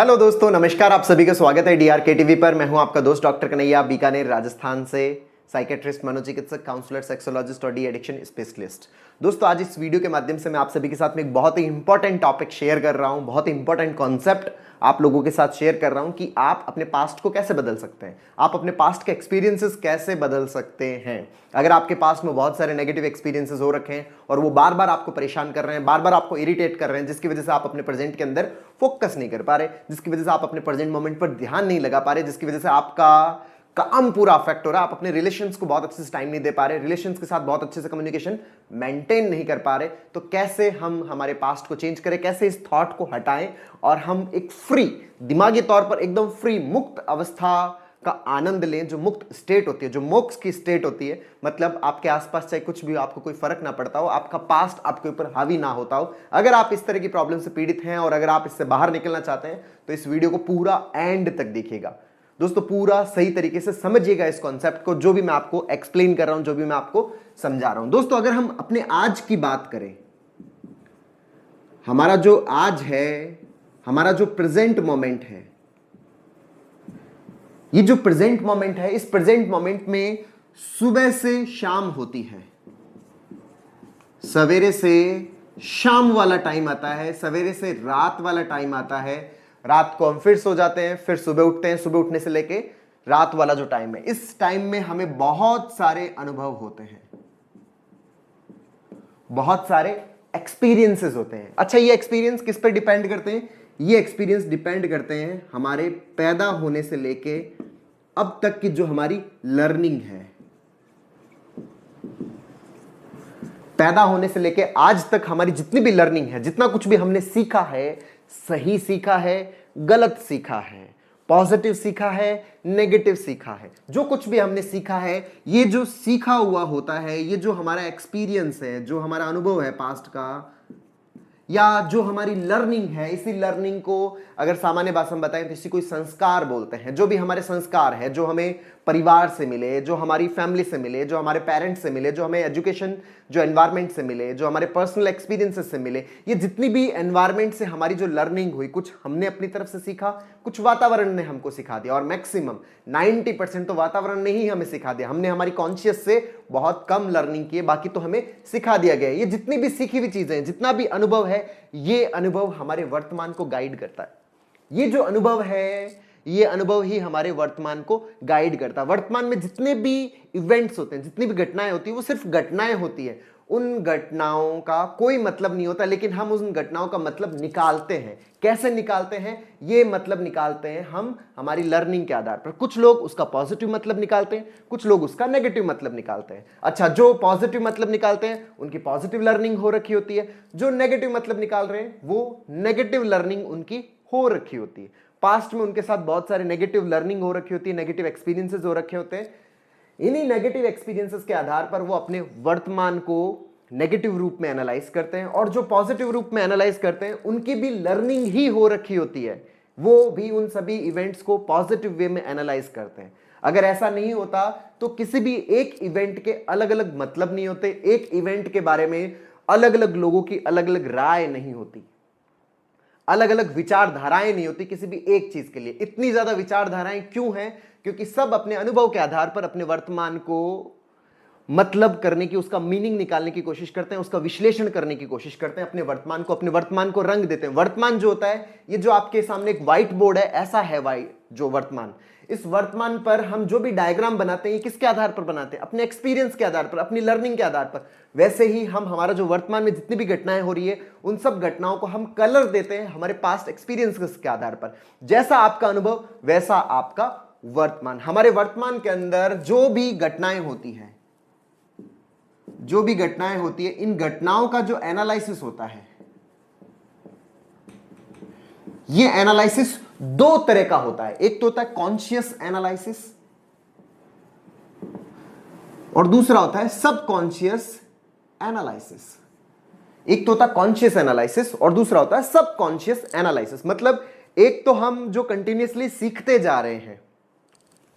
Hello दोस्तों, नमस्कार। आप सभी का स्वागत है डीआरके टीवी पर। मैं हूं आपका दोस्त डॉक्टर कन्हैया, बीकानेर राजस्थान से, साइकेट्रिस्ट, मनोचिकित्सक, काउंसलर, सेक्सोलॉजिस्ट और डी एडिक्शन स्पेशलिस्ट। दोस्तों, आज इस वीडियो के माध्यम से मैं आप सभी के साथ में एक बहुत ही इंपॉर्टेंट टॉपिक शेयर कर रहा हूं, बहुत ही इंपॉर्टेंट कॉन्सेप्ट आप लोगों के साथ शेयर कर रहा हूं कि आप अपने पास्ट को कैसे बदल सकते हैं, आप अपने पास्ट के एक्सपीरियंसेस कैसे बदल सकते हैं। अगर आपके पास्ट में बहुत सारे नेगेटिव एक्सपीरियंसेस हो रखे हैं और वो बार बार आपको परेशान कर रहे हैं, बार बार आपको इरिटेट कर रहे हैं, जिसकी वजह से आप अपने प्रेजेंट के अंदर फोकस नहीं कर पा रहे, जिसकी वजह से आप अपने प्रेजेंट मोमेंट पर ध्यान नहीं लगा पा रहे, जिसकी वजह से आपका काम पूरा अफेक्ट हो रहा है, आप अपने रिलेशंस को बहुत अच्छे से टाइम नहीं दे पा रहे, रिलेशंस के साथ बहुत अच्छे से कम्युनिकेशन मेंटेन नहीं कर पा रहे, तो कैसे हम हमारे पास्ट को चेंज करें, कैसे इस थॉट को हटाएं और हम एक फ्री, दिमागी तौर पर एकदम फ्री, मुक्त अवस्था का आनंद लें। जो मुक्त स्टेट होती है, जो मोक्ष की स्टेट होती है, मतलब आपके आसपास चाहे कुछ भी, आपको कोई फर्क ना पड़ता हो, आपका पास्ट आपके ऊपर हावी ना होता हो। अगर आप इस तरह की प्रॉब्लम से पीड़ित हैं और अगर आप इससे बाहर निकलना चाहते हैं तो इस वीडियो को पूरा एंड तक देखिएगा दोस्तों, पूरा सही तरीके से समझिएगा इस कॉन्सेप्ट को, जो भी मैं आपको एक्सप्लेन कर रहा हूं, जो भी मैं आपको समझा रहा हूं। दोस्तों, अगर हम अपने आज की बात करें, हमारा जो आज है, हमारा जो प्रेजेंट मोमेंट है, ये जो प्रेजेंट मोमेंट है, इस प्रेजेंट मोमेंट में सुबह से शाम होती है, सवेरे से शाम वाला टाइम आता है, सवेरे से रात वाला टाइम आता है, रात को हम फिर सो जाते हैं, फिर सुबह उठते हैं, सुबह उठने से लेके रात वाला जो टाइम है, इस टाइम में हमें बहुत सारे अनुभव होते हैं, बहुत सारे एक्सपीरियंसेस होते हैं। अच्छा, ये एक्सपीरियंस किस पर डिपेंड करते हैं? ये एक्सपीरियंस डिपेंड करते हैं हमारे पैदा होने से लेके अब तक की जो हमारी लर्निंग है, पैदा होने से लेके आज तक हमारी जितनी भी लर्निंग है, जितना कुछ भी हमने सीखा है, सही सीखा है, गलत सीखा है, पॉजिटिव सीखा है, नेगेटिव सीखा है, जो कुछ भी हमने सीखा है, ये जो सीखा हुआ होता है, ये जो हमारा एक्सपीरियंस है, जो हमारा अनुभव है पास्ट का, या जो हमारी लर्निंग है, इसी लर्निंग को अगर सामान्य भाषा में बताएं तो इसी को संस्कार बोलते हैं। जो भी हमारे संस्कार है, जो हमें परिवार से मिले, जो हमारी फैमिली से मिले, जो हमारे पेरेंट्स से मिले, जो हमें एजुकेशन, जो एनवायरनमेंट से मिले, जो हमारे पर्सनल एक्सपीरियंसेस से मिले, ये जितनी भी एनवायरनमेंट से हमारी जो लर्निंग हुई, कुछ हमने अपनी तरफ से सीखा, कुछ वातावरण ने हमको सिखा दिया, और मैक्सिमम 90% तो वातावरण ने ही हमें सिखा दिया। हमने हमारी कॉन्शियस से बहुत कम लर्निंग की है, बाकी तो हमें सिखा दिया गया है। ये जितनी भी सीखी हुई चीजें हैं, जितना भी अनुभव है, ये अनुभव हमारे वर्तमान को गाइड करता है। ये जो अनुभव है, ये अनुभव ही हमारे वर्तमान को गाइड करता है। वर्तमान में जितने भी इवेंट्स होते हैं, जितनी भी घटनाएं होती है, वो सिर्फ घटनाएं होती है। उन घटनाओं का कोई मतलब नहीं होता, लेकिन हम उन घटनाओं का मतलब निकालते हैं। कैसे निकालते हैं? ये मतलब निकालते हैं हम हमारी लर्निंग के आधार पर। कुछ लोग उसका पॉजिटिव मतलब निकालते हैं, कुछ लोग उसका नेगेटिव मतलब निकालते हैं। अच्छा, जो पॉजिटिव मतलब निकालते हैं उनकी पॉजिटिव लर्निंग हो रखी होती है, जो नेगेटिव मतलब निकाल रहे हैं वो नेगेटिव लर्निंग उनकी हो रखी होती है। पास्ट में उनके साथ बहुत सारे नेगेटिव लर्निंग हो रखी होती है, नेगेटिव एक्सपीरियंसेस हो रखे होते हैं। इन्हीं नेगेटिव एक्सपीरियंसेस के आधार पर वो अपने वर्तमान को नेगेटिव रूप में एनालाइज करते हैं, और जो पॉजिटिव रूप में एनालाइज करते हैं उनकी भी लर्निंग ही हो रखी होती है, वो भी उन सभी इवेंट्स को पॉजिटिव वे में एनालाइज करते हैं। अगर ऐसा नहीं होता तो किसी भी एक इवेंट के अलग अलग मतलब नहीं होते, एक इवेंट के बारे में अलग अलग लोगों की अलग अलग राय नहीं होती, अलग अलग विचारधाराएं नहीं होती किसी भी एक चीज के लिए। इतनी ज्यादा विचारधाराएं क्यों हैं? क्योंकि सब अपने अनुभव के आधार पर अपने वर्तमान को मतलब करने की, उसका मीनिंग निकालने की कोशिश करते हैं, उसका विश्लेषण करने की कोशिश करते हैं, अपने वर्तमान को रंग देते हैं। वर्तमान जो होता है, ये जो आपके सामने एक व्हाइट बोर्ड है, ऐसा है व्हाइट जो वर्तमान। इस वर्तमान पर हम जो भी डायग्राम बनाते हैं, ये किसके आधार पर बनाते हैं? अपने एक्सपीरियंस के आधार पर, अपनी लर्निंग के आधार पर। वैसे ही हम हमारा जो वर्तमान में जितनी भी घटनाएं हो रही है, उन सब घटनाओं को हम कलर देते हैं हमारे पास्ट एक्सपीरियंस के आधार पर। जैसा आपका अनुभव वैसा आपका वर्तमान। हमारे वर्तमान के अंदर जो भी घटनाएं होती हैं, जो भी घटनाएं होती है, इन घटनाओं का जो एनालिसिस होता है, ये एनालिसिस दो तरह का होता है। एक तो होता है कॉन्शियस एनालिसिस और दूसरा होता है सबकॉन्शियस एनालिसिस। एक तो होता है कॉन्शियस एनालिसिस और दूसरा होता है सबकॉन्शियस एनालिसिस। मतलब एक तो हम जो कंटिन्यूअसली सीखते जा रहे हैं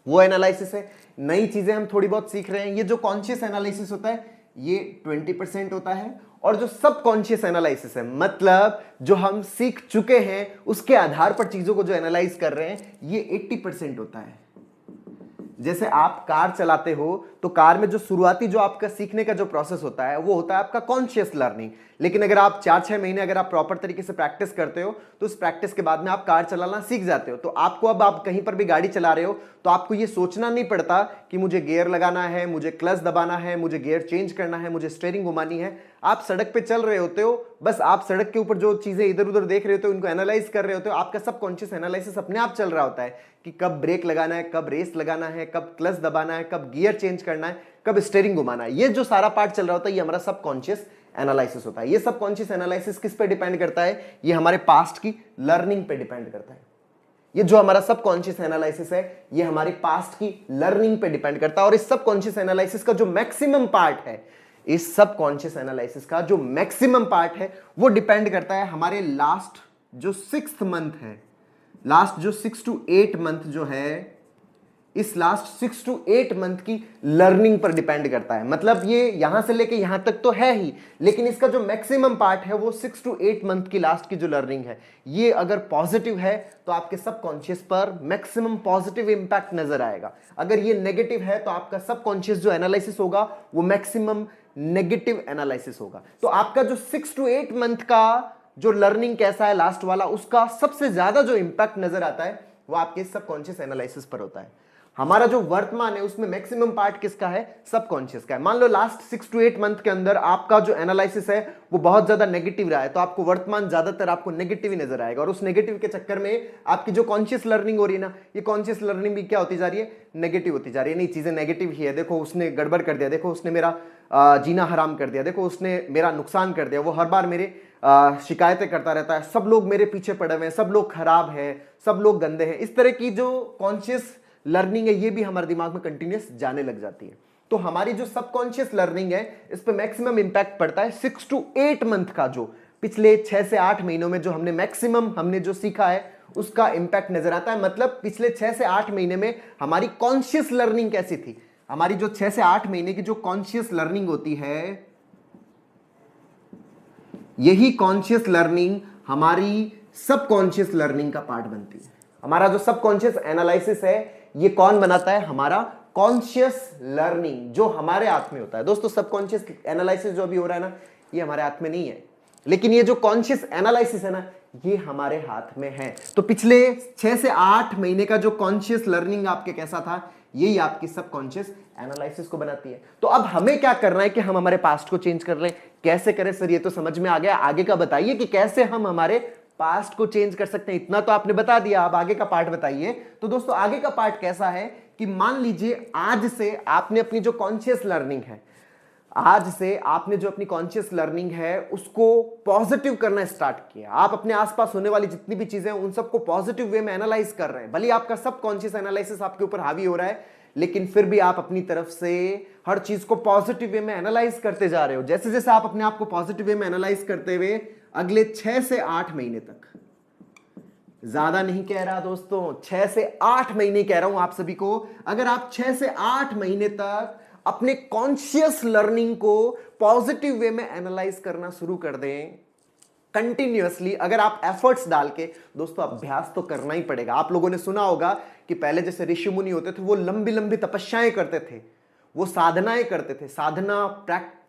वो एनालिसिस है, नई चीजें हम थोड़ी बहुत सीख रहे हैं। ये जो कॉन्शियस एनालिसिस होता है, ये 20% होता है, और जो सबकॉन्शियस एनालिसिस है, मतलब जो हम सीख चुके हैं उसके आधार पर चीजों को जो एनालाइज कर रहे हैं, ये 80% होता है। जैसे आप कार चलाते हो तो कार में जो शुरुआती जो आपका सीखने का जो प्रोसेस होता है वो होता है आपका कॉन्शियस लर्निंग, लेकिन अगर आप 4-6 महीने अगर आप प्रॉपर तरीके से प्रैक्टिस करते हो तो उस प्रैक्टिस के बाद में आप कार चलाना सीख जाते हो। तो आपको अब आप कहीं पर भी गाड़ी चला रहे हो तो आपको ये सोचना नहीं पड़ता कि मुझे गियर लगाना है, मुझे क्लच दबाना है, मुझे गियर चेंज करना है, मुझे स्टीयरिंग घुमानी है। आप सड़क पे चल रहे होते हो, बस आप सड़क के ऊपर जो चीजें इधर उधर देख रहे होते हो उनको एनालाइज कर रहे होते हो। आपका सबकॉन्शियस एनालिसिस अपने आप चल रहा होता है कि कब ब्रेक लगाना है, कब रेस लगाना है, कब क्लच दबाना है, कब गियर चेंज करना है, कब स्टीयरिंग घुमाना है। ये जो सारा पार्ट चल रहा होता है ये हमारा सबकॉन्शियस एनालिसिस होता है। ये सबकॉन्शियस एनालिसिस किस पे डिपेंड करता है? ये हमारे पास्ट की लर्निंग पे डिपेंड करता है। ये जो हमारा सबकॉन्शियस एनालिसिस है ये हमारी पास्ट की लर्निंग पे डिपेंड करता है। और इस सबकॉन्शियस एनालिसिस का जो मैक्सिमम पार्ट है, इस सबकॉन्शियस एनालिसिस का जो मैक्सिमम पार्ट है वो डिपेंड करता है हमारे लास्ट जो 6th मंथ है, लास्ट जो 6 to 8 मंथ जो है, इस लास्ट 6 to 8 मंथ की लर्निंग पर डिपेंड करता है। मतलब ये यहां से लेके यहां तक तो है ही, लेकिन इसका जो मैक्सिमम पार्ट है वो 6 to 8 मंथ की लास्ट की जो लर्निंग है, ये अगर पॉजिटिव है तो आपके सबकॉन्शियस पर मैक्सिमम पॉजिटिव इंपैक्ट नजर आएगा। अगर ये नेगेटिव है तो आपका सबकॉन्शियस जो एनालिसिस होगा वो मैक्सिमम नेगेटिव एनालिसिस होगा। तो आपका जो 6 to 8 मंथ का जो लर्निंग कैसा है लास्ट वाला, उसका सबसे ज्यादा जो इंपैक्ट नजर आता है वो आपके सबकॉन्शियस एनालिसिस पर होता है। हमारा जो वर्तमान है उसमें मैक्सिमम पार्ट किसका है? सबकॉन्शियस का है। मान लो लास्ट 6 to 8 मंथ के अंदर आपका जो एनालिसिस है वो बहुत ज्यादा नेगेटिव रहा है, तो आपको वर्तमान ज्यादातर आपको नेगेटिव ही नजर आएगा, और उस नेगेटिव के चक्कर में आपकी जो कॉन्शियस लर्निंग हो रही है ना, ये कॉन्शियस लर्निंग भी क्या होती जा रही है? नेगेटिव होती जा रही है। नहीं, चीजें नेगेटिव ही है, देखो उसने गड़बड़ कर दिया, देखो उसने मेरा जीना हराम कर दिया, देखो उसने मेरा नुकसान कर दिया, वो हर बार मेरे शिकायतें करता रहता है, सब लोग मेरे पीछे पड़े हुए हैं, सब लोग खराब हैं, सब लोग गंदे हैं। इस तरह की जो कॉन्शियस लर्निंग है ये भी हमारे दिमाग में कंटिन्यूअस जाने लग जाती है। तो हमारी जो सबकॉन्शियस लर्निंग है इस पे मैक्सिमम इंपैक्ट पड़ता है 6 to 8 मंथ का, जो पिछले 6 से 8 महीनों में जो हमने मैक्सिमम हमने जो सीखा है उसका इंपैक्ट नजर आता है। मतलब पिछले 6 से 8 महीने में हमारी कॉन्शियस लर्निंग कैसी थी? हमारी जो 6 से 8 महीने की जो कॉन्शियस लर्निंग होती है, यही कॉन्शियस लर्निंग हमारी सबकॉन्शियस लर्निंग का पार्ट बनती है। हमारा जो सबकॉन्शियस एनालिसिस है ये कौन बनाता है? हमारा कॉन्शियस लर्निंग, जो हमारे हाथ में होता है। दोस्तों सबकॉन्शियस एनालिसिस जो अभी हो रहा है ना, ये हमारे हाथ में नहीं है, लेकिन ये जो कॉन्शियस एनालिसिस है ना, ये हमारे हाथ में है। तो पिछले 6 से 8 महीने का जो कॉन्शियस लर्निंग आपके कैसा था, यही आपकी सबकॉन्शियस एनालिसिस को बनाती है। तो अब हमें क्या करना है कि हम हमारे पास्ट को चेंज कर लें। कैसे करें सर? ये तो समझ में आ गया, आगे का बताइए कि कैसे हम हमारे पास्ट को चेंज कर सकते हैं। इतना तो आपने बता दिया, अब आगे का पार्ट बताइए। तो दोस्तों आगे का पार्ट कैसा है कि मान लीजिए आज से आपने अपनी जो कॉन्शियस लर्निंग है, आज से आपने जो अपनी कॉन्शियस लर्निंग है उसको पॉजिटिव करना स्टार्ट किया। आप अपने आसपास होने वाली जितनी भी चीजें हैं उन सबको पॉजिटिव वे में एनालाइज कर रहे हैं। भले आपका सबकॉन्शियस एनालिसिस आपके ऊपर हावी हो रहा है, लेकिन फिर भी आप अपनी तरफ से हर चीज को पॉजिटिव वे में एनालाइज करते जा रहे हो। जैसे जैसे आप अपने आप को पॉजिटिव वे में एनालाइज करते हुए अगले 6 से 8 महीने तक, ज्यादा नहीं कह रहा दोस्तों, 6 से 8 महीने कह रहा हूं आप सभी को, अगर आप 6 से 8 महीने तक अपने कॉन्शियस लर्निंग को पॉजिटिव वे में एनालाइज करना शुरू कर दें कंटिन्यूअसली, अगर आप एफर्ट्स डाल के, दोस्तों अभ्यास तो करना ही पड़ेगा। आप लोगों ने सुना होगा कि पहले जैसे ऋषि मुनि होते थे वो लंबी लंबी तपस्याएं करते थे, वो साधनाएं करते थे। साधना,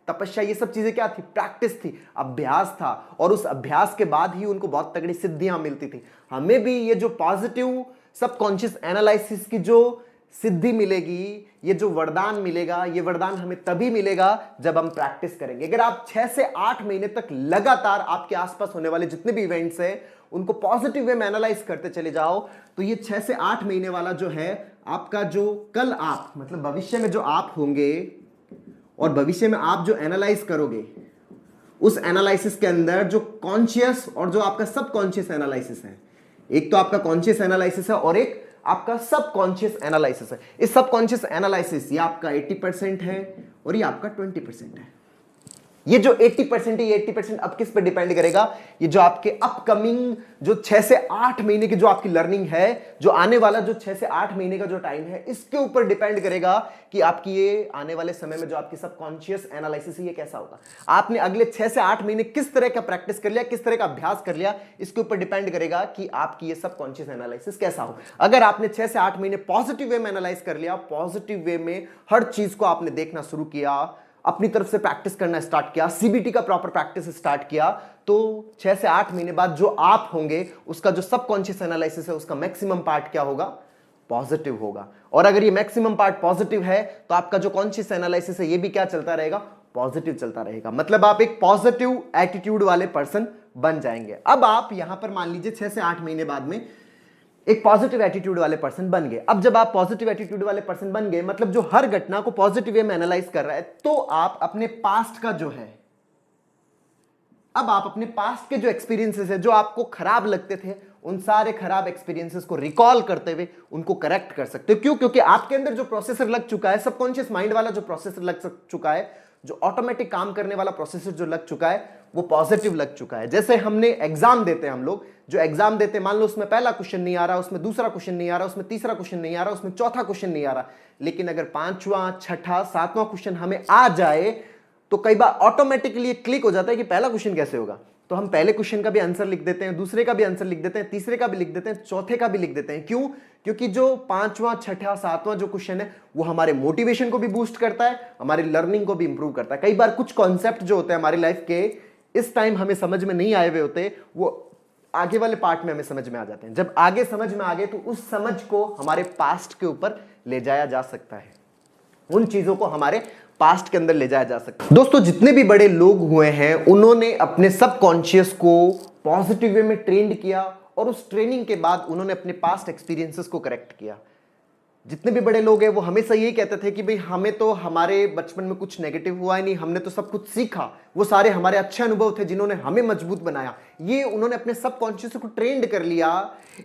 तपस्या, ये सब चीजें क्या थी? प्रैक्टिस थी, अभ्यास था, और उस अभ्यास के बाद ही उनको बहुत तगड़ी सिद्धियां मिलती थी। हमें भी ये जो पॉजिटिव सबकॉन्शियस एनालिसिस की जो सिद्धि मिलेगी, ये जो वरदान मिलेगा, ये वरदान हमें तभी मिलेगा जब हम प्रैक्टिस करेंगे। अगर आप 6 से 8 महीने तक लगातार आपके आसपास होने वाले जितने भी इवेंट्स हैं उनको पॉजिटिव वे में एनालाइज करते चले जाओ, तो ये 6 से 8 महीने वाला जो है आपका, जो कल आप, मतलब भविष्य में जो आप होंगे और भविष्य में आप जो एनालाइज करोगे, उस एनालिसिस के अंदर जो कॉन्शियस और जो आपका सबकॉन्शियस एनालिसिस है, एक तो आपका कॉन्शियस एनालिसिस है और एक आपका सबकॉन्शियस एनालिसिस है। इस सबकॉन्शियस एनालिसिस ये आपका 80% है और ये आपका 20% है। ये जो 80% है, ये 80% अब किस पे डिपेंड करेगा? ये जो आपके अपकमिंग जो 6 से 8 महीने की जो आपकी लर्निंग है, जो आने वाला जो 6 से 8 महीने का जो टाइम है, इसके ऊपर डिपेंड करेगा कि आपकी ये आने वाले समय में जो आपकी सबकॉन्शियस एनालिसिस है ये कैसा होगा। आपने अगले 6 से 8 महीने किस तरह का प्रैक्टिस कर लिया, किस तरह का अभ्यास कर लिया, इसके ऊपर डिपेंड करेगा कि आपकी ये सबकॉन्शियस एनालिसिस कैसा हो। अगर आपने 6 से 8 महीने पॉजिटिव वे में एनालाइज कर लिया, पॉजिटिव वे में हर चीज को आपने देखना शुरू किया, अपनी तरफ से प्रैक्टिस करना स्टार्ट किया, सीबीटी का प्रॉपर प्रैक्टिस स्टार्ट किया, तो 6 से 8 महीने बाद जो आप होंगे उसका जो सबकॉन्शियस एनालिसिस है उसका मैक्सिमम पार्ट क्या होगा? पॉजिटिव होगा। और अगर ये मैक्सिमम पार्ट पॉजिटिव है तो आपका जो कॉन्शियस एनालिसिस है ये भी क्या चलता रहेगा? पॉजिटिव चलता रहेगा। मतलब आप एक पॉजिटिव एटीट्यूड वाले पर्सन बन जाएंगे। अब आप यहां पर मान लीजिए 6 से 8 महीने बाद में एक पॉजिटिव एटीट्यूड वाले पर्सन बन गए। अब जब आप पॉजिटिव एटीट्यूड वाले पर्सन बन गए, मतलब जो हर घटना को पॉजिटिव वे में एनालाइज कर रहा है, तो आप अपने पास्ट का जो है, अब आप अपने पास्ट के जो एक्सपीरियंसेस है, जो आपको खराब लगते थे, उन सारे खराब एक्सपीरियंसेस को रिकॉल करते हुए उनको करेक्ट कर सकते हो। क्यों? क्योंकि आपके अंदर जो प्रोसेसर लग चुका है, सबकॉन्शियस माइंड वाला जो प्रोसेसर लग चुका है, जो ऑटोमेटिक काम करने वाला प्रोसेसर जो लग चुका है, वो पॉजिटिव लग चुका है। जैसे हमने एग्जाम देते हैं, हम लोग जो एग्जाम देते हैं, मान लो उसमें पहला क्वेश्चन नहीं आ रहा, उसमें दूसरा क्वेश्चन नहीं आ रहा, उसमें तीसरा क्वेश्चन नहीं आ रहा, उसमें चौथा क्वेश्चन नहीं आ रहा, लेकिन अगर 5वां, 6ठा, 7वां क्वेश्चन हमें आ जाए तो कई बार ऑटोमेटिकली क्लिक हो जाता है कि पहला क्वेश्चन कैसे होगा। तो हम पहले क्वेश्चन का भी आंसर लिख देते हैं, दूसरे का भी आंसर लिख देते हैं, तीसरे का भी लिख देते हैं, चौथे का भी लिख देते हैं। क्यों? क्योंकि जो 5वां, 6ठा, 7वां जो क्वेश्चन है वो हमारे मोटिवेशन को भी बूस्ट करता है, हमारी लर्निंग को भी इंप्रूव करता है। कई बार कुछ कॉन्सेप्ट जो होते हैं हमारी लाइफ के इस टाइम हमें समझ में नहीं आए हुए होते, वो आगे वाले पार्ट में हमें समझ में आ जाते हैं। जब आगे समझ में आ गए तो उस समझ को हमारे पास्ट के ऊपर ले जाया जा सकता है, उन चीजों को हमारे पास्ट के अंदर ले जाया जा सकता है। दोस्तों, जितने भी बड़े लोग हुए हैं उन्होंने अपने सबकॉन्शियस को पॉजिटिव वे में ट्रेंड किया और उस ट्रेनिंग के बाद उन्होंने अपने पास्ट एक्सपीरियंसेस को करेक्ट किया। जितने भी बड़े लोग हैं वो हमेशा यही कहते थे कि भाई हमें तो हमारे बचपन में कुछ नेगेटिव हुआ ही नहीं, हमने तो सब कुछ सीखा, वो सारे हमारे अच्छे अनुभव थे जिन्होंने हमें मजबूत बनाया। ये उन्होंने अपने सबकॉन्शियस को ट्रेंड कर लिया।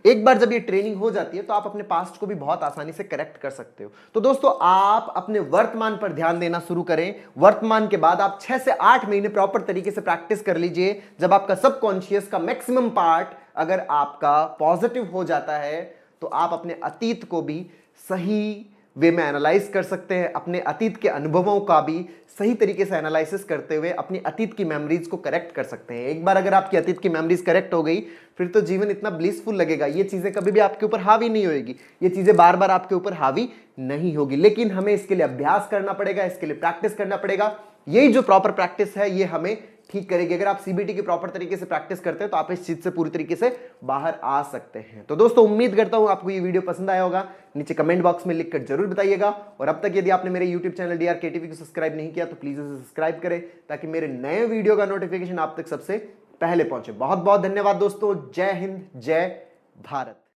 एक बार जब ये ट्रेनिंग हो जाती है तो आप अपने पास्ट को भी बहुत आसानी से करेक्ट कर सकते हो। तो दोस्तों, आप अपने वर्तमान पर ध्यान देना शुरू करें। वर्तमान के बाद आप 6 से 8 महीने प्रॉपर तरीके से प्रैक्टिस कर लीजिए। जब आपका सबकॉन्शियस का मैक्सिमम पार्ट अगर आपका पॉजिटिव हो जाता है तो आप अपने अतीत को भी सही वे में एनालाइज कर सकते हैं, अपने अतीत के अनुभवों का भी सही तरीके से एनालिसिस करते हुए अपनी अतीत की मेमोरीज को करेक्ट कर सकते हैं। एक बार अगर आपकी अतीत की मेमोरीज करेक्ट हो गई फिर तो जीवन इतना ब्लिसफुल लगेगा, ये चीजें कभी भी आपके ऊपर हावी नहीं होगी, ये चीजें बार बार आपके ऊपर हावी नहीं होगी। लेकिन हमें इसके लिए अभ्यास करना पड़ेगा, इसके लिए प्रैक्टिस करना पड़ेगा। यही जो प्रॉपर प्रैक्टिस है ये हमें ठीक करेगी। अगर आप सीबीटी की प्रॉपर तरीके से प्रैक्टिस करते हैं तो आप इस चीज से पूरी तरीके से बाहर आ सकते हैं। तो दोस्तों, उम्मीद करता हूं आपको ये वीडियो पसंद आया होगा। नीचे कमेंट बॉक्स में लिखकर जरूर बताइएगा। और अब तक यदि आपने मेरे यूट्यूब चैनल DRKTV को सब्सक्राइब नहीं किया तो प्लीज उसे सब्सक्राइब करें ताकि मेरे नए वीडियो का नोटिफिकेशन आप तक सबसे पहले पहुंचे। बहुत बहुत धन्यवाद दोस्तों। जय हिंद, जय भारत।